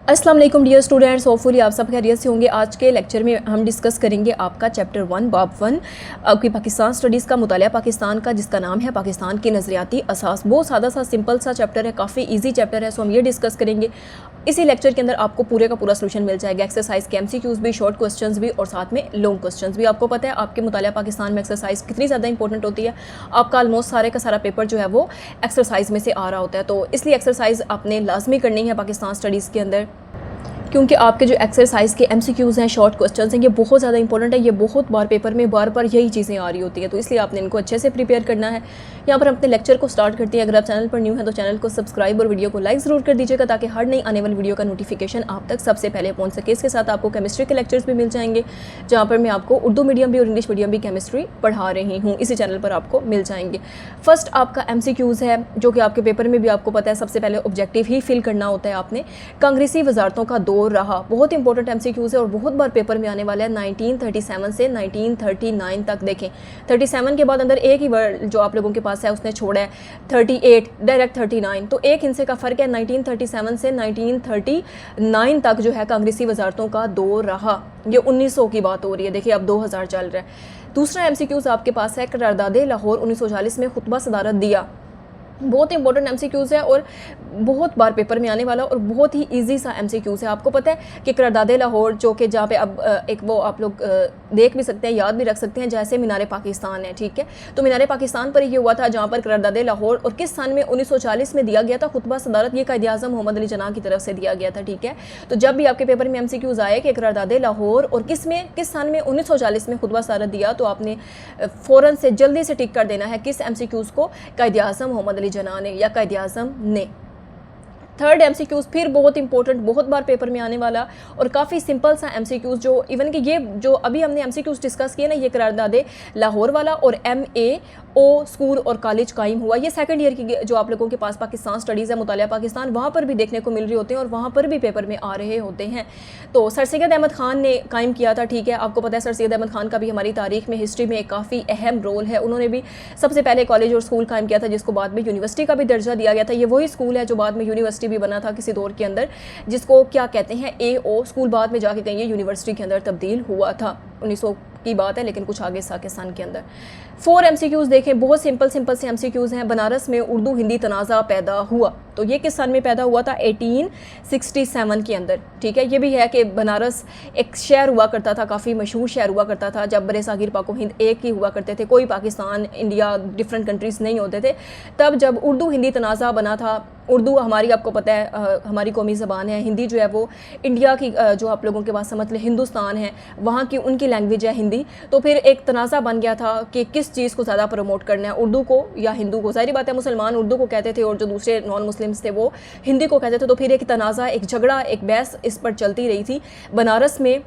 अस्सलाम वालेकुम dear students, hopefully आप सब खैरियत से होंगे। आज के लेक्चर में हम डिस्कस करेंगे आपका चैप्टर 1 बाब 1 आपकी पाकिस्तान स्टडीज़ का मुतालिया पाकिस्तान का, जिसका नाम है पाकिस्तान की नज़रियाती असास। बहुत सादा सा सिंपल सा चैप्टर है, काफ़ी इजी चैप्टर है। सो हम ये डिस्कस करेंगे। इसी लेक्चर के अंदर आपको पूरे का पूरा सोल्यूशन मिल जाएगा, एक्सरसाइज के MCQs भी, शॉर्ट क्वेश्चंस भी और साथ में लॉन्ग क्वेश्चंस भी। आपको पता है आपके मुतालिया पाकिस्तान में एक्सरसाइज कितनी ज़्यादा इंपॉर्टेंट होती है। आपका ऑलमोस्ट सारे का सारा पेपर जो है वो एक्सरसाइज में से आ रहा होता है, तो इसलिए एक्सरसाइज आपने लाजमी करनी है पाकिस्तान स्टडीज़ के अंदर, क्योंकि आपके जो एक्सरसाइज के MCQs हैं, शॉर्ट क्वेश्चंस हैं, ये बहुत ज़्यादा इंपॉर्टेंट है। ये बहुत बार पेपर में बार बार यही चीज़ें आ रही होती हैं, तो इसलिए आपने इनको अच्छे से प्रिपेयर करना है। यहाँ पर हम अपने लेक्चर को स्टार्ट करते हैं। अगर आप चैनल पर न्यू हैं तो चैनल को सब्सक्राइब और वीडियो को लाइक ज़रूर कर दीजिएगा, ताकि हर नई आने वाली वीडियो का नोटिफिकेशन आप तक सबसे पहले पहुँच सके। इसके साथ आपको केमिस्ट्री के लेक्चर्स भी मिल जाएंगे, जहाँ पर मैं आपको उर्दू मीडियम भी और इंग्लिश मीडियम भी केमिस्ट्री पढ़ा रही हूँ। इसी चैनल पर आपको मिल जाएंगे। फर्स्ट आपका MCQs है, जो कि आपके पेपर में भी आपको पता है सबसे पहले ऑब्जेक्टिव ही फिल करना होता है आपने। कांग्रेसी वजारतों का दौर रहा, बहुत इंपॉर्टेंट MCQs है और बहुत बार पेपर में आने वाला है। 1937 से 1939 तक देखें। 37 के बाद अंदर एक ही वर्ड जो आप लोगों के पास है उसने छोड़ा है 38, डायरेक्ट 39, तो एक हिस्से का फ़र्क है। 1937 से 1939 तक जो है कांग्रेसी वजारतों का दौर रहा। ये 1900 की बात हो रही है, देखिए अब 2000 चल रहा है। दूसरा MCQs आपके पास है, करारदादे लाहौर 1940 में खुतबा सदारत दिया। बहुत इंपॉर्टेंट MCQs है और बहुत बार पेपर में आने वाला और बहुत ही इजी सा MCQs है। आपको पता है कि करारदादे लाहौर, जो कि जहाँ पे अब एक वो आप लोग देख भी सकते हैं, याद भी रख सकते हैं, जैसे मीनार पाकिस्तान है, ठीक है। तो मीनार पाकिस्तान पर ये हुआ था, जहाँ पर करारदादे लाहौर और किस सन में 1940 में दिया गया था खुतबा सदारत। ये कायद-ए-आज़म मोहम्मद अली जिन्ना की तरफ से दिया गया था, ठीक है। तो जब भी आपके पेपर में MCQs आए कि करारदादे लाहौर और किस सन में 1940 में खुतबा सदारत दिया, तो आपने फ़ौरन से जल्दी से टिक कर देना है किस MCQs को, कायद-ए-आज़म मोहम्मद अली जिन्ना ने या कायद-ए-आज़म ने। थर्ड MCQs फिर बहुत इंपॉर्टेंट, बहुत बार पेपर में आने वाला और काफ़ी सिंपल सा MCQs, जो इवन कि ये जो अभी हमने MCQs डिस्कस किए ना, ये करारदादे लाहौर वाला और MAO स्कूल और कॉलेज कायम हुआ, ये सेकंड ईयर की जो आप लोगों के पास पाकिस्तान स्टडीज़ है, मुतालिया पाकिस्तान, वहाँ पर भी देखने को मिल रहे होते हैं और वहाँ पर भी पेपर में आ रहे होते हैं। तो सर सैयद अहमद ख़ान ने कायम किया था, ठीक है। आपको पता है सर सैयद अहमद ख़ान का भी हमारी तारीख में, हिस्ट्री में एक काफ़ी अहम रोल है। उन्होंने भी सबसे पहले कॉलेज और स्कूल कायम किया था, जिसको बाद में यूनिवर्सिटी का भी दर्जा दिया गया था। ये वही स्कूल है जो बाद में यूनिवर्सिटी भी बना था किसी दौर के अंदर, जिसको क्या कहते हैं AO स्कूल, बाद में जाके कहीं यूनिवर्सिटी के अंदर तब्दील हुआ था। 1900 की बात है, लेकिन कुछ आगे के सन के अंदर। 4 MCQs देखें, बहुत सिंपल से MCQs हैं। बनारस में उर्दू हिंदी तनाज़ा पैदा हुआ, तो ये किस सन में पैदा हुआ था? 1867 के अंदर, ठीक है। ये भी है कि बनारस एक शहर हुआ करता था, काफ़ी मशहूर शहर हुआ करता था, जब बरे सागिर पाको हिंद एक ही हुआ करते थे, कोई पाकिस्तान, इंडिया, डिफरेंट कंट्रीज़ नहीं होते थे। तब जब उर्दू हिंदी तनाज़ा बना था, उर्दू हमारी आपको पता है हमारी कौमी ज़बान है, हिंदी जो है वो इंडिया की जो आप लोगों के पास समझ लें हिंदुस्तान है, वहाँ की उनकी लैंग्वेज है हिंदी। तो फिर एक तनाज़ा बन गया था कि किस चीज़ को ज़्यादा प्रमोट करना है, उर्दू को या हिंदू को। ज़ाहिर बात है मुसलमान उर्दू को कहते थे और जो दूसरे नॉन मुस्लिम्स थे वो हिंदी को कहते थे। तो फिर एक तनाज़ा, एक झगड़ा, एक बहस इस पर चलती रही थी बनारस में,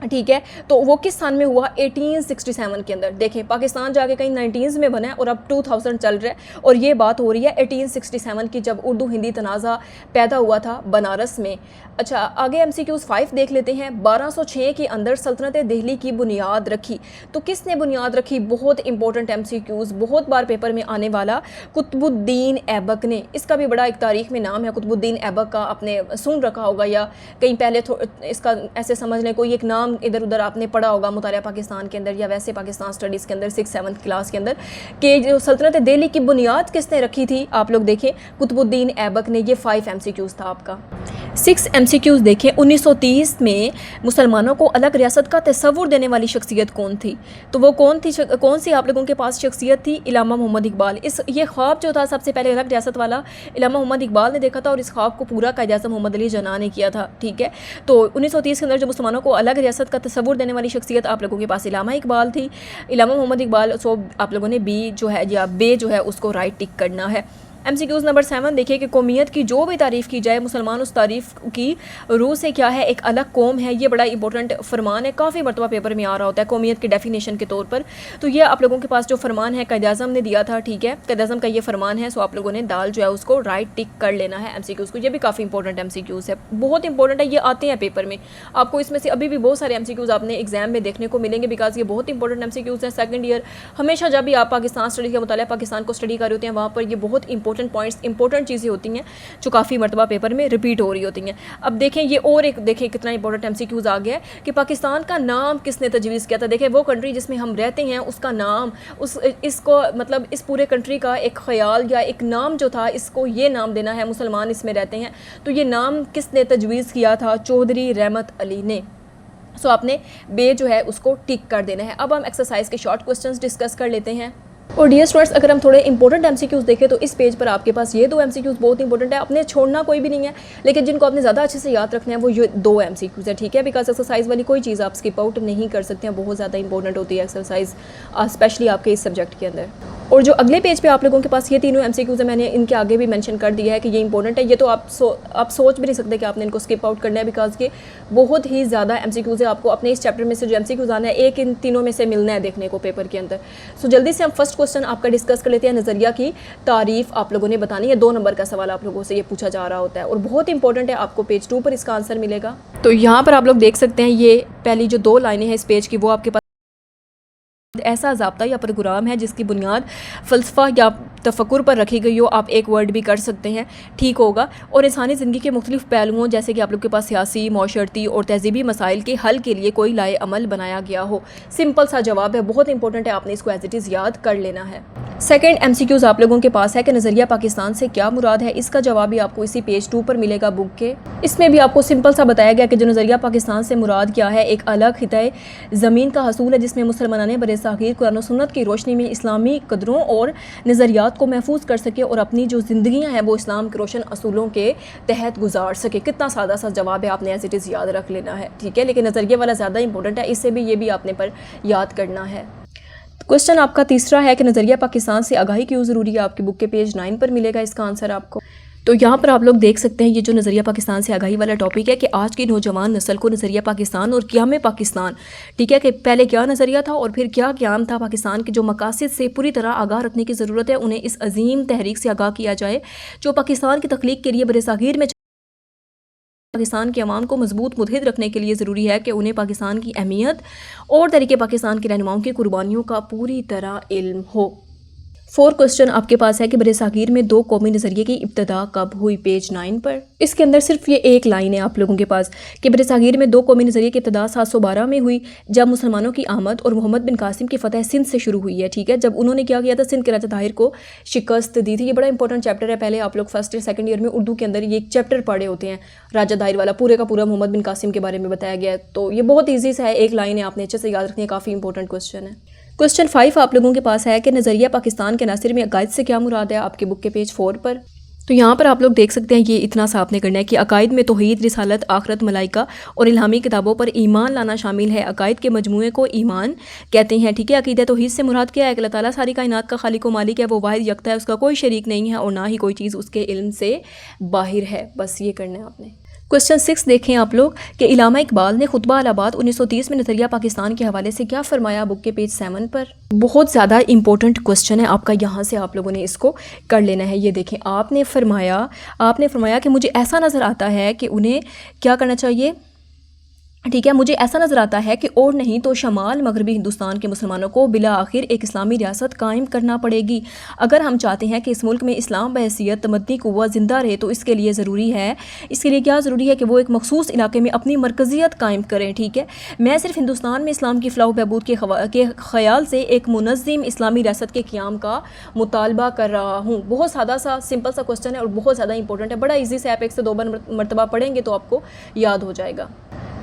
ठीक है। तो वो किस सन में हुआ? 1867 के अंदर। देखें, पाकिस्तान जाके कहीं 19s में बना है और अब 2000 चल रहा है और ये बात हो रही है 1867 की, जब उर्दू हिंदी तनाज़ा पैदा हुआ था बनारस में। अच्छा, आगे MCQs 5 देख लेते हैं। 1206 के अंदर सल्तनत दिल्ली की बुनियाद रखी, तो किसने बुनियाद रखी? बहुत इंपॉर्टेंट MCQs, बहुत बार पेपर में आने वाला, कुतुबुद्दीन ऐबक ने। इसका भी बड़ा एक तारीख में नाम है, कुतुबुद्दीन ऐबक का आपने सुन रखा होगा या कहीं पहले इसका ऐसे समझ लें कोई एक नाम इधर उधर आपने पढ़ा होगा मुतालिया पाकिस्तान के अंदर या वैसे पाकिस्तान स्टडीज़ के अंदर 6th-7th क्लास के अंदर, कि जो सल्तनत दिल्ली की बुनियाद किसने रखी थी? आप लोग देखें, कुतुबुद्दीन ऐबक ने। ये 5 MCQs था आपका। 6 MCQs देखें। 1930 में मुसलमानों को अलग रियासत का तस्वुर देने वाली शख्सियत कौन थी? तो वो कौन थी, कौन सी आप लोगों के पास शख्सियत थी? इलामा मोहम्मद इकबाल। ये ख्वाब जो था सबसे पहले अलग रियासत वाला, इलामा मोहम्मद इकबाल ने देखा था और इस ख्वाब को पूरा कायद-ए-आज़म मोहम्मद अली जिन्ना ने किया था, ठीक है। तो 1930 के अंदर जो मुसलमानों को अलग रियासत का तस्वुर देने वाली शख्सियत आप लोगों के पास इलामा इकबाल थी, इलामा मोहम्मद इकबाल। सो आप लोगों ने बी जो है या बे जो है उसको राइट टिक करना है। MCQs नंबर 7 देखिए कि कौमियत की जो भी तारीफ़ की जाए, मुसलमान उस तारीफ़ की रूह से क्या है, एक अलग कौम है। ये बड़ा इंपॉर्टेंट फरमान है, काफ़ी मरतबा पेपर में आ रहा होता है कौमियत के डेफिनेशन के तौर पर। तो ये आप लोगों के पास जो फरमान है कायद-ए-आज़म ने दिया था, ठीक है, कायद-ए-आज़म का ये फरमान है। सो आप लोगों ने दाल जो है उसको राइट टिक कर लेना है MCQs को। ये भी काफ़ी इंपॉर्टेंट MCQs है, बहुत इंपॉर्टेंट है, ये आते हैं पेपर में। आपको इसमें से अभी भी बहुत सारे MCQs आपने एग्जाम में देखने को मिलेंगे, बिकॉज ये बहुत इंपॉर्टेंट MCQs हैं। सेकंड ईयर हमेशा जब भी आप पाकिस्तान स्टडी का मुतालिया पाकिस्तान को स्टडी कर रहे होते हैं, वहाँ पर ये बहुत इंपॉर्टेंट इंपॉर्टेंट पॉइंट्स, इंपॉर्टेंट चीज़ें होती हैं जो काफ़ी मरतबा पेपर में रिपीट हो रही होती हैं। अब देखें ये और एक देखें कितना इंपॉर्टेंट MCQs आ गया है कि पाकिस्तान का नाम किसने तजवीज़ किया था। देखें वो कंट्री जिसमें हम रहते हैं उसका नाम, इसको मतलब इस पूरे कंट्री का एक ख्याल या एक नाम जो था, इसको ये नाम देना है, मुसलमान इसमें रहते हैं, तो ये नाम किसने तजवीज़ किया था? चौधरी रहमत अली ने। सो आपने बे जो है उसको टिक कर देना है। अब हम एक्सरसाइज के शॉर्ट क्वेश्चंस डिस्कस कर लेते हैं। और डियर स्टूडेंट्स, अगर हम थोड़े इंपॉर्टेंट MCQs देखें तो इस पेज पर आपके पास ये 2 MCQs बहुत इंपॉर्टेंट है, अपने छोड़ना कोई भी नहीं है, लेकिन जिनको आपने ज़्यादा अच्छे से याद रखना है वो ये 2 MCQs है, ठीक है। बिकॉज एक्सरसाइज वाली कोई चीज़ आप स्किप आउट नहीं कर सकते हैं, बहुत ज़्यादा इंपॉर्टेंट होती है एक्सरसाइज, स्पेशली आपके इस सब्जेक्ट के अंदर। और जो अगले पेज पे आप लोगों के पास ये तीनों MCQs है, मैंने इनके आगे भी मेंशन कर दिया है कि ये इंपॉर्टेंट है। ये तो आप सोच भी नहीं सकते कि आपने इनको स्किप आउट करना है, बिकॉज के बहुत ही ज़्यादा MCQs है। आपको अपने इस चैप्टर में से जो MCQs आना है, एक इन तीनों में से मिलना है देखने को पेपर के अंदर। सो जल्दी से हम फर्स्ट क्वेश्चन आपका डिस्कस कर लेते हैं। नज़रिया की तारीफ़ आप लोगों ने बतानी है, 2 नंबर का सवाल आप लोगों से ये पूछा जा रहा होता है और बहुत इंपॉर्टेंट है, आपको पेज 2 पर इसका आंसर मिलेगा। तो यहाँ पर आप लोग देख सकते हैं ये पहली जो 2 लाइनें हैं इस पेज की, वो आपके पास ऐसा ज़ाब्ता या प्रोग्राम है जिसकी बुनियाद फ़लसफ़ा या तफक्कुर पर रखी गई हो, आप एक वर्ड भी कर सकते हैं, ठीक होगा, और इंसानी ज़िंदगी के मुख्तलिफ पहलुओं जैसे कि आप लोग के पास सियासी, माशरती और तहज़ीबी मसाइल के हल के लिए कोई लाए अमल बनाया गया हो। सिंपल सा जवाब है, बहुत इंपॉर्टेंट है, आपने इसको एज इट इज़ याद कर लेना है। सेकंड MCQs आप लोगों के पास है कि नज़रिया पाकिस्तान से क्या मुराद है। इसका जवाब भी आपको इसी पेज 2 पर मिलेगा बुक के। इसमें भी आपको सिंपल सा बताया गया कि जो नज़रिया पाकिस्तान से मुराद क्या है, एक अलग खिताए ज़मीन का हसूल है जिसमें मुसलमानाने बरे-ए-साग़ीर कुरान और सुन्नत की रोशनी में इस्लामी कदरों और नज़रियात को महफूज कर सके और अपनी जो ज़िंदगियाँ हैं वो इस्लाम के रोशन असूलों के तहत गुजार सके। कितना सादा सा जवाब है, आपने एज इट इज़ याद रख लेना है, ठीक है। लेकिन नज़रिए वाला ज़्यादा इंपॉर्टेंट है, इससे भी ये भी आपने पर याद करना है। क्वेश्चन आपका तीसरा है कि नज़रिया पाकिस्तान से आगाही क्यों ज़रूरी है। आपकी बुक के पेज 9 पर मिलेगा इसका आंसर आपको। तो यहाँ पर आप लोग देख सकते हैं ये जो नज़रिया पाकिस्तान से आगाही वाला टॉपिक है कि आज की नौजवान नस्ल को नज़रिया पाकिस्तान और क़याम पाकिस्तान, ठीक है, कि पहले क्या नज़रिया था और फिर क्या क़याम था, पाकिस्तान के जो मकासद से पूरी तरह आगाह रखने की ज़रूरत है। उन्हें इस अजीम तहरीक से आगाह किया जाए जो पाकिस्तान की तख्लीक के लिए बरे-ए-साग़ीर में पाकिस्तान के अवाम को मजबूत मुतहिद रखने के लिए ज़रूरी है कि उन्हें पाकिस्तान की अहमियत और तरीके पाकिस्तान के रहनुमाओं की कुर्बानियों का पूरी तरह इल्म हो। 4 क्वेश्चन आपके पास है कि बरे-ए-साग़ीर में 2 कौमी नज़रिए की इब्तिदा कब हुई, पेज 9 पर। इसके अंदर सिर्फ ये एक लाइन है आप लोगों के पास कि बरे-ए-साग़ीर में 2 कौमी नज़रिए की इब्तिदा 712 में हुई जब मुसलमानों की आमद और मोहम्मद बिन कासिम की फ़तह सिंध से शुरू हुई है, ठीक है। जब उन्होंने क्या किया था, सिंध के राजा ताहिर को शिकस्त दी थी। ये बड़ा इंपॉर्टेंट चैप्टर है, पहले आप लोग फर्स्ट या सेकंड ईयर में उर्दू के अंदर ये एक चैप्टर पढ़े होते हैं, राजा ताहिर वाला पूरे का पूरा मोहम्मद बिन कासिम के बारे में बताया गया है। तो ये बहुत ईजी सा है, एक लाइन है, आपने अच्छे से याद रखनी है, काफ़ी इंपॉर्टेंट क्वेश्चन है। क्वेश्चन 5 आप लोगों के पास है कि नज़रिया पाकिस्तान के नासिर में अकायद से क्या मुराद है। आपके बुक के पेज 4 पर। तो यहाँ पर आप लोग देख सकते हैं, ये इतना सा आपने करना है कि अकायद में तौहीद, रिसालत, आखरत, मलाइका और इल्हामी किताबों पर ईमान लाना शामिल है। अकायद के मजमूए को ईमान कहते हैं, ठीक है। अकीदा तौहीद से मुराद क्या है कि अल्लाह ताला सारी कायनात का खालिक व मालिक है, वो वाहिद यकता है, उसका कोई शरीक नहीं है और ना ही कोई चीज़ उसके इल्म से बाहिर है। बस ये करना है आपने। क्वेश्चन 6 देखें आप लोग कि इलामा इकबाल ने खुतबा अलाहाबाद 1930 में नज़रिया पाकिस्तान के हवाले से क्या फरमाया। बुक के पेज 7 पर। बहुत ज़्यादा इंपॉर्टेंट क्वेश्चन है आपका, यहाँ से आप लोगों ने इसको कर लेना है। ये देखें, आपने फरमाया कि मुझे ऐसा नज़र आता है कि उन्हें क्या करना चाहिए, ठीक है। मुझे ऐसा नज़र आता है कि और नहीं तो शमाल मगरबी हिंदुस्तान के मुसलमानों को बिला आखिर एक इस्लामी रियासत कायम करना पड़ेगी। अगर हम चाहते हैं कि इस मुल्क में इस्लाम बहैसियत तमद्दी कुव्वा ज़िंदा रहे तो इसके लिए क्या ज़रूरी है कि वो एक मखसूस इलाके में अपनी मरकज़ियत कायम करें, ठीक है। मैं सिर्फ हिंदुस्तान में इस्लाम की फ़लाह बहबूद के ख़याल से एक मुनज़्ज़म इस्लामी रियासत के क़याम का मुतालबा कर रहा हूँ। बहुत सादा सा सिंपल सा क्वेश्चन है और बहुत ज़्यादा इंपॉर्टेंट है, बड़ा ईजी से, आप 1 से 2 बार मरतबा पढ़ेंगे तो आपको याद हो जाएगा।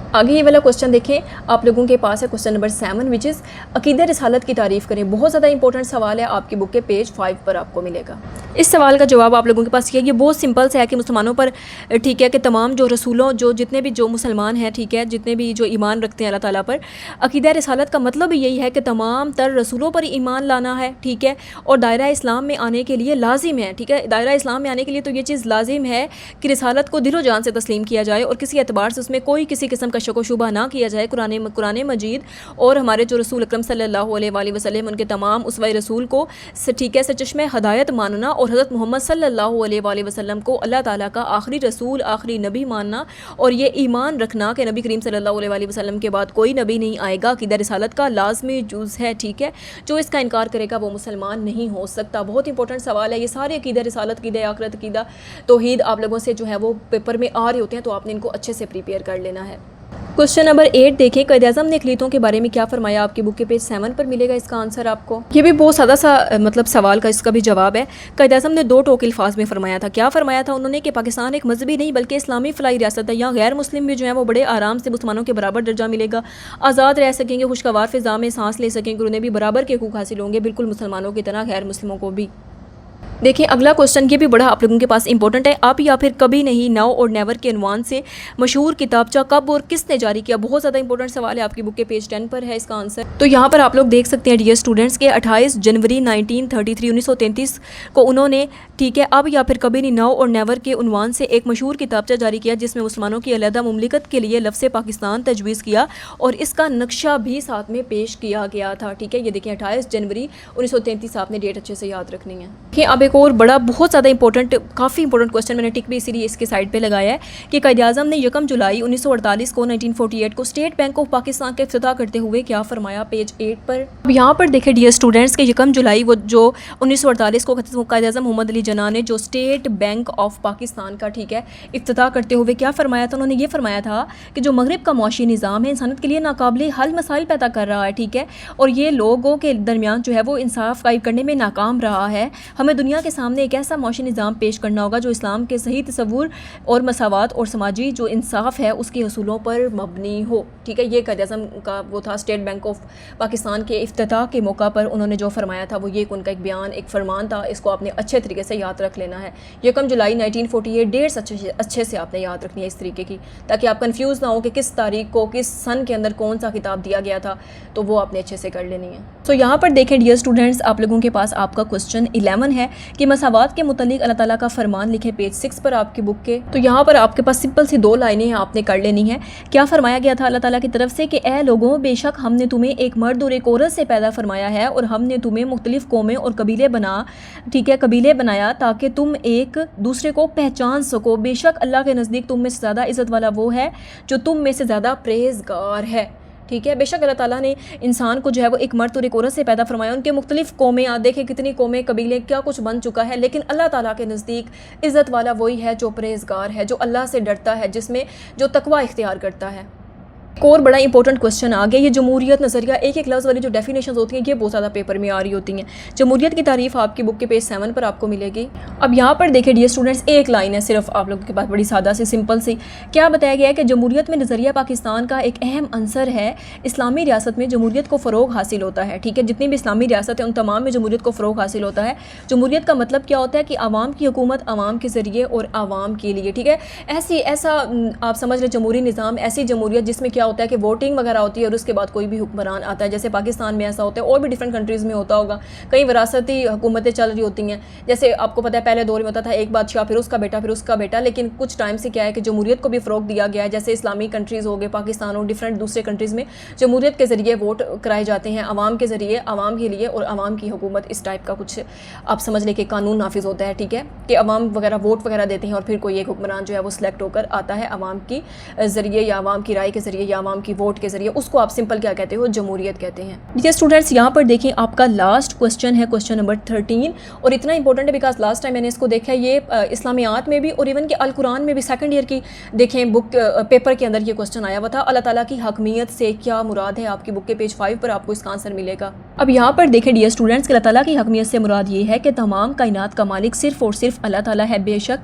आगे ये वाला क्वेश्चन देखें आप लोगों के पास है, क्वेश्चन नंबर 7 विच इज़ अकीदा रिसालत की तारीफ़ करें। बहुत ज़्यादा इंपॉर्टेंट सवाल है, आपकी बुक के पेज 5 पर आपको मिलेगा। इस सवाल का जवाब आप लोगों के पास ये बहुत सिंपल से है कि मुसलमानों पर, ठीक है, कि तमाम जो रसूलों जितने भी जो मुसलमान हैं, ठीक है, जितने भी जो ईमान रखते हैं अल्लाह ताला पर, अकीदा रिसालत का मतलब यही है कि तमाम तर रसूलों पर ईमान लाना है, ठीक है। और दायरा इस्लाम में आने के लिए लाजिम है, ठीक है, दायरा इस्लाम में आने के लिए तो ये चीज़ लाजिम है कि रिसालत को दिलो जान से तस्लीम किया जाए और किसी एतबार से उसमें कोई किसी किस्म का शक व शुबा ना किया जाए। कुरान मजीद और हमारे जो रसूल अकरम सल्लल्लाहु अलैहि वसल्लम उनके तमाम उसवा रसूल को ठीक है चश्मे हदायत मानना और हज़रत मोहम्मद सल्लल्लाहु अलैहि वसल्लम को अल्लाह ताला का आखिरी रसूल आखिरी नबी मानना और ये ईमान रखना कि नबी करीम सल्लल्लाहु अलैहि वसल्लम के बाद कोई नबी नहीं आएगा, अक़ीदा रिसालत का लाज़मी जुज़ है। ठीक है, जो इसका इनकार करेगा वो मुसलमान नहीं हो सकता। बहुत इंपॉर्टेंट सवाल है ये सारे अक़ीदा रिसालत, अक़ीदा आखिरत, अक़ीदा तौहीद आप लोगों से जो है वो पेपर में आ रहे होते हैं, तो आपने इनको अच्छे से प्रिपेयर कर लेना है। क्वेश्चन नंबर 8 देखें, क़ायद-ए-आज़म ने अक़लीतों के बारे में क्या फरमाया। आपकी बुक के पेज 7 पर मिलेगा इसका आंसर आपको। ये भी बहुत सादा सा मतलब सवाल का इसका भी जवाब है। क़ायद-ए-आज़म ने 2 टोक अल्फाज में फरमाया था। क्या फरमाया था उन्होंने कि पाकिस्तान एक मजहबी नहीं बल्कि इस्लामी फ़लाई रियासत है, यहाँ गैर मुस्लिम भी जो है वो बड़े आराम से मुसलमानों के बराबर दर्जा मिलेगा, आज़ाद रह सकेंगे, खुशगवार फ़िज़ा में सांस ले सकेंगे, उन्हें भी बराबर के हकूक़ हासिल होंगे, बिल्कुल मुसलमानों की तरह गैर मुस्लिमों को भी। देखिए अगला क्वेश्चन ये भी बड़ा आप लोगों के पास इंपॉर्टेंट है। अब या फिर कभी नहीं, नाउ और नेवर के अनवान से मशहूर किताबचा कब और किसने जारी किया। बहुत ज़्यादा इंपॉर्टेंट सवाल है, आपकी बुक के पेज 10 पर है इसका आंसर। तो यहाँ पर आप लोग देख सकते हैं डियर स्टूडेंट्स के 28 जनवरी 1933 को उन्होंने ठीक है अब या फिर कभी नहीं, नाउ और नेवर के उनवान से एक मशहूर किताबचा जारी किया जिसमें मुसलमानों की अलहदा मुमलिकत के लिए लफ्ज़ पाकिस्तान तजवीज़ किया और इसका नक्शा भी साथ में पेश किया गया था। ठीक है, ये देखिए 28 जनवरी 1933, आपने डेट अच्छे से याद रखनी है। देखिए अब एक और बड़ा बहुत ज़्यादा इंपॉर्टेंट काफ़ी इंपॉर्टेंट क्वेश्चन मैंने टिक भी इसीलिए इसके साइड पे लगाया है कि क़ायद-ए-आज़म ने 1 जुलाई 1948 को 1948 को स्टेट बैंक ऑफ पाकिस्तान का इफ्तिताह करते हुए क्या फरमाया, पेज 8 पर। अब यहाँ पर देखें डियर स्टूडेंट्स के 1 जुलाई वो जो 1948 को क़ायद-ए-आज़म मोहम्मद अली जिन्ना ने जो स्टेट बैंक ऑफ पाकिस्तान का ठीक है इफ्तिताह करते हुए क्या फरमाया था। उन्होंने ये फरमाया था कि जो मगरब का मुआशी निज़ाम है इंसानियत के लिए नाकाबिल हल मसाइल पैदा कर रहा है। ठीक है, और ये लोगों के दरमियान जो है वो इंसाफ कायम करने में नाकाम रहा है। हमें दुनिया के सामने एक ऐसा मुआशी निज़ाम पेश करना होगा जो इस्लाम के सही तसव्वुर और मसावात और समाजी जो इंसाफ है उसके असूलों पर मबनी हो। ठीक है, ये क़ायद-ए-आज़म का वो था स्टेट बैंक ऑफ पाकिस्तान के इफ्तिताह के मौका पर उन्होंने जो फरमाया था वो ये उनका एक बयान एक फरमान था। इसको आपने अच्छे तरीके से याद रख लेना है। 1 जुलाई 1948 डेट्स अच्छे से आपने याद रखनी है इस तरीके की, ताकि आप कंफ्यूज ना हो कि किस तारीख को किस सन के अंदर कौन सा किताब दिया गया था, तो वो आपने अच्छे से कर लेनी है। तो यहाँ पर देखें डियर स्टूडेंट्स, आप लोगों के पास आपका क्वेश्चन 11 है कि मसावात के मुतालिक अल्लाह ताला का फरमान लिखे पेज 6 पर आपकी बुक के। तो यहाँ पर आपके पास सिंपल सी 2 लाइनें हैं, आपने कर लेनी है। क्या फरमाया गया था अल्लाह ताला की तरफ से कि ए लोगों, बेशक हमने तुम्हें एक मर्द और एक औरत से पैदा फरमाया है और हमने तुम्हें मुख्तलिफ कौमें और कबीले बनाया ताकि तुम एक दूसरे को पहचान सको। बेशक अल्लाह के नज़दीक तुम में से ज़्यादा इज़्ज़त वाला वो है जो तुम में से ज़्यादा परहेज़गार है। ठीक है, बेशक अल्लाह ताला ने इंसान को जो है वो एक मर्द और एक औरत से पैदा फरमाया, उनके मुख्तलिफ कौमें, आप देखें कितनी कौमें कबीले क्या कुछ बन चुका है, लेकिन अल्लाह ताला के नज़दीक इज़्ज़त वाला वही है जो परहेज़गार है, जो अल्लाह से डरता है, जिसमें जो तकवा इख्तियार करता है। एक और बड़ा इंपॉर्टेंट क्वेश्चन आ गया, ये जमहूरियत नज़रिया एक एक लफ्ज़ वाली जो डेफिनेशन होती हैं ये बहुत ज़्यादा पेपर में आ रही होती हैं। जमहूरियत की तारीफ़ आपकी बुक के पेज 7 पर आपको मिलेगी। अब यहाँ पर देखिए डियर स्टूडेंट्स, एक लाइन है सिर्फ आप लोगों के पास, बड़ी सादा सी सिंपल सी। क्या बताया गया है कि जमहूरियत में नज़रिया पाकिस्तान का एक अहम अंसर है। इस्लामी रियासत में जमहूरियत को फ़रोग हासिल होता है। ठीक है, जितनी भी इस्लामी रियासत है उन तमाम में जमहूरियत को फ़रोग हासिल होता है। जमहूरियत का मतलब क्या होता है कि आवाम की हुकूमत आवाम के ज़रिए और आवाम के लिए। ठीक है, ऐसा आप समझ लें जमहूरी निज़ाम, ऐसी जमहूरियत जिसमें क्या होता है कि वोटिंग वगैरह होती है और उसके बाद कोई भी हुक्मरान आता है। जैसे पाकिस्तान में ऐसा होता है, और भी डिफरेंट कंट्रीज़ में होता होगा, कई विरासती हुकूमतें चल रही होती हैं। जैसे आपको पता है पहले दौर में होता था एक बादशाह, फिर उसका बेटा, फिर उसका बेटा, लेकिन कुछ टाइम से क्या है कि जमहूरियत को भी फ़रोग दिया गया है। जैसे इस्लामी कंट्रीज़ हो गए, पाकिस्तान और डिफरेंट दूसरे कंट्रीज़ में जमहूरियत के ज़रिए वोट कराए जाते हैं, आवाम के ज़रिए, आवाम के लिए और आवाम की हुकूमत, इस टाइप का कुछ आप समझ लें कि कानून नाफिज होता है। ठीक है, कि आवाम वगैरह वोट वगैरह देते हैं और फिर कोई एक हुक्मरान जो है वो सिलेक्ट होकर आता है आवाम की ज़रिए या आवाम की राय के ज़रिए या आवाम की वोट के ज़रिए, उसको आप सिंपल क्या कहते हो, जमहूरियत कहते हैं। देखिए स्टूडेंट्स, यहाँ पर देखें आपका लास्ट क्वेश्चन है, क्वेश्चन नंबर 13, और इतना इंपॉर्टेंट है बिकॉज लास्ट टाइम मैंने इसको देखा, ये इस्लामियात में भी और इवन कि अल कुरान में भी सेकंड ईयर की देखें बुक पेपर के अंदर ये क्वेश्चन आया हुआ था। अल्लाह ताला की हकमियत से क्या मुराद है, आपकी बुक के पेज 5 पर आपको इसका आंसर मिलेगा। अब यहाँ पर देखें डियर स्टूडेंट्स, अल्लाह ताला की हकमियत से मुराद ये है कि तमाम कायनात का मालिक सिर्फ और सिर्फ अल्लाह ताला है। बेशक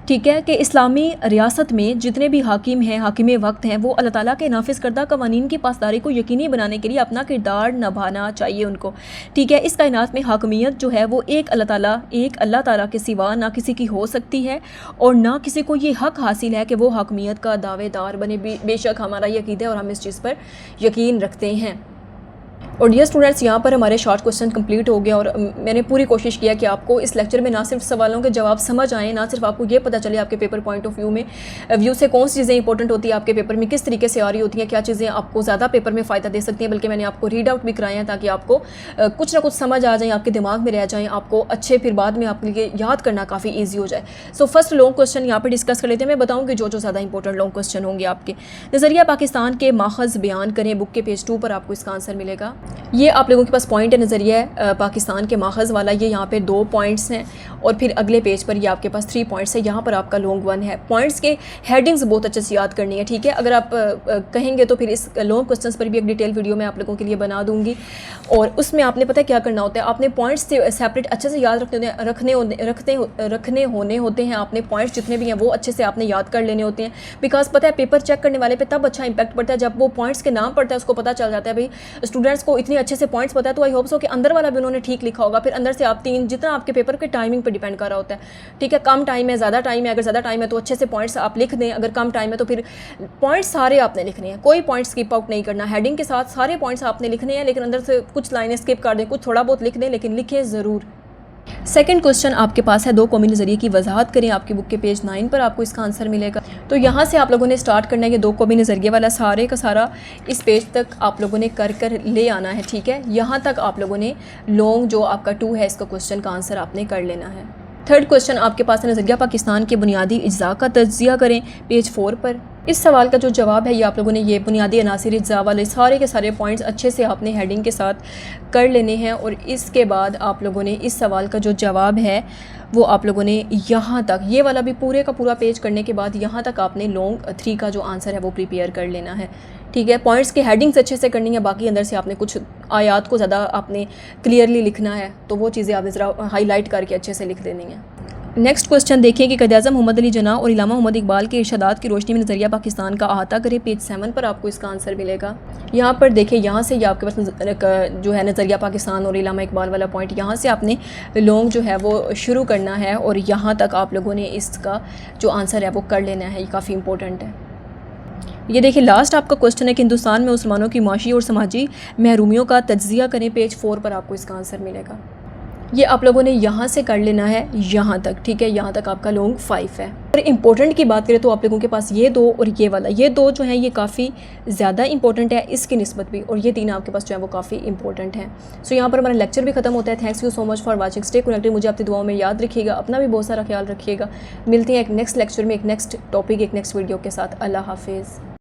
ठीक है कि इस्लामी रियासत में जितने भी हाकिम हैं, हाकिम वक्त हैं, वो अल्लाह ताला के नाफिज करदा कवानीन की पासदारी को यकीनी बनाने के लिए अपना किरदार निभाना चाहिए उनको। ठीक है, इस कायनात में हाकमियत जो है वो एक अल्लाह ताला के सिवा ना किसी की हो सकती है और ना किसी को ये हक हासिल है कि वो हाकमियत का दावेदार बने। बेशक हमारा ये अक़ीदा है और हम इस चीज़ पर यकीन रखते हैं। और डियर स्टूडेंट्स, यहाँ पर हमारे शॉर्ट क्वेश्चन कंप्लीट हो गया और मैंने पूरी कोशिश किया कि आपको इस लेक्चर में ना सिर्फ सवालों के जवाब समझ आए, ना सिर्फ आपको ये पता चले आपके पेपर पॉइंट ऑफ व्यू से कौन सी चीज़ें इंपॉर्टेंट होती है आपके पेपर में, किस तरीके से आ रही होती हैं, क्या चीज़ें आपको ज़्यादा पेपर में फ़ायदा दे सकती हैं, बल्कि मैंने आपको रीड आउट भी कराए हैं ताकि आपको कुछ ना कुछ समझ आ जाए, आपके दिमाग में रह जाएँ, आपको अच्छे फिर बाद में आपके लिए याद करना काफ़ी ईजी हो जाए। सो फर्स्ट लॉन्ग क्वेश्चन यहाँ पर डिस्कस कर लेते हैं। मैं बताऊँगी जो ज़्यादा इंपॉर्टेंट लॉन्ग क्वेश्चन होंगे आपके। नज़रिया पाकिस्तान के माखज़ बयान करें, बुक के पेज 2 पर आपको इसका आंसर मिलेगा। ये आप लोगों के पास पॉइंट है नज़रिया पाकिस्तान के माखज़ वाला, ये यहाँ पे 2 पॉइंट्स हैं और फिर अगले पेज पर ये आपके पास 3 पॉइंट्स है। यहाँ पर आपका लॉन्ग 1 है। पॉइंट्स के हेडिंग्स बहुत अच्छे से याद करनी है, ठीक है। अगर आप कहेंगे तो फिर इस लॉन्ग क्वेश्चंस पर भी एक डिटेल वीडियो मैं आप लोगों के लिए बना दूँगी और उसमें आपने पता है क्या करना होता है, आपने पॉइंट्स से सेपरेट अच्छे से याद रखने होते हैं। आपने पॉइंट्स जितने भी हैं वो अच्छे से आपने याद कर लेने होते हैं, बिकॉज पता है पेपर चेक करने वाले पे तब अच्छा इंपैक्ट पड़ता है जब वो पॉइंट्स के नाम पड़ता है, उसको पता चल जाता है भाई स्टूडेंट्स को इतने अच्छे से पॉइंट्स पता है, तो आई होप सो कि अंदर वाला भी उन्होंने ठीक लिखा होगा। फिर अंदर से आप 3 जितना आपके पेपर के टाइमिंग पर डिपेंड कर रहा होता है, ठीक है। कम टाइम है, ज़्यादा टाइम है, अगर ज़्यादा टाइम है तो अच्छे से पॉइंट्स आप लिख दें, अगर कम टाइम है तो फिर पॉइंट्स सारे आपने लिखने हैं, कोई पॉइंट स्किप आउट नहीं करना। हेडिंग के साथ सारे पॉइंट्स आपने लिखने हैं, लेकिन अंदर से कुछ लाइनें स्किप कर दें, कुछ थोड़ा बहुत लिख दें, लेकिन लिखें ज़रूर। सेकंड क्वेश्चन आपके पास है 2 कौमी नज़रिए की वजाहत करें, आपकी बुक के पेज 9 पर आपको इसका आंसर मिलेगा। तो यहाँ से आप लोगों ने स्टार्ट करना है कि 2 कौमी नज़रिए वाला सारे का सारा इस पेज तक आप लोगों ने कर ले आना है, ठीक है। यहाँ तक आप लोगों ने लॉन्ग जो आपका 2 है इसका क्वेश्चन का आंसर आपने कर लेना है। थर्ड क्वेश्चन आपके पास है नज़रिया पाकिस्तान के बुनियादी अज्जा का तज्जिया करें, पेज 4 पर। इस सवाल का जो जवाब है ये आप लोगों ने ये बुनियादी अनासिर अज्जा वाले सारे के सारे पॉइंट्स अच्छे से आपने हेडिंग के साथ कर लेने हैं और इसके बाद आप लोगों ने इस सवाल का जो जवाब है वो आप लोगों ने यहाँ तक, ये वाला भी पूरे का पूरा पेज करने के बाद यहाँ तक आपने लॉन्ग 3 का जो आंसर है वो प्रिपेयर कर लेना है, ठीक है। पॉइंट्स की हेडिंग्स अच्छे से करनी है, बाकी अंदर से आपने कुछ आयात को ज़्यादा आपने क्लियरली लिखना है, तो वो चीज़ें आपने ज़रा हाईलाइट करके अच्छे से लिख देनी है। नेक्स्ट क्वेश्चन देखिए कि क़ायद-ए-आज़म मोहम्मद अली जिन्ना और इलामा मोहम्मद इकबाल के इरशादात की रोशनी में नज़रिया पाकिस्तान का अहाता करें, पेज 7 पर आपको इसका आंसर मिलेगा। यहाँ पर देखिए, यहाँ से ये आपके पास जो है नज़रिया पाकिस्तान और इलामा इकबाल वाला पॉइंट, यहाँ से आपने लॉन्ग जो है वो शुरू करना है और यहाँ तक आप लोगों ने इसका जो आंसर है वो कर लेना है, ये काफ़ी इंपॉर्टेंट है। ये देखिए लास्ट आपका क्वेश्चन है कि हिंदुस्तान में मुसलमानों की माशी और समाजी महरूमियों का तज्जिया करें, पेज 4 पर आपको इसका आंसर मिलेगा। ये आप लोगों ने यहाँ से कर लेना है यहाँ तक, ठीक है। यहाँ तक आपका लॉन्ग 5 है। और इम्पोर्टेंट की बात करें तो आप लोगों के पास ये 2 और ये वाला, ये 2 जो हैं ये काफ़ी ज़्यादा इंपॉर्टेंट है इसकी निस्बत भी, और ये 3 आपके पास जो है वो काफ़ी इंपॉर्टेंट है। सो यहाँ पर हमारा लेक्चर भी खत्म होता है। Thanks you so much for watching, stay connected. मुझे अपनी दुआओं में याद रखिएगा, अपना भी बहुत सारा ख्याल रखिएगा। मिलते हैं एक नेक्स्ट लेक्चर में, एक नेक्स्ट टॉपिक, एक नेक्स्ट वीडियो के साथ। अल्लाह हाफिज़।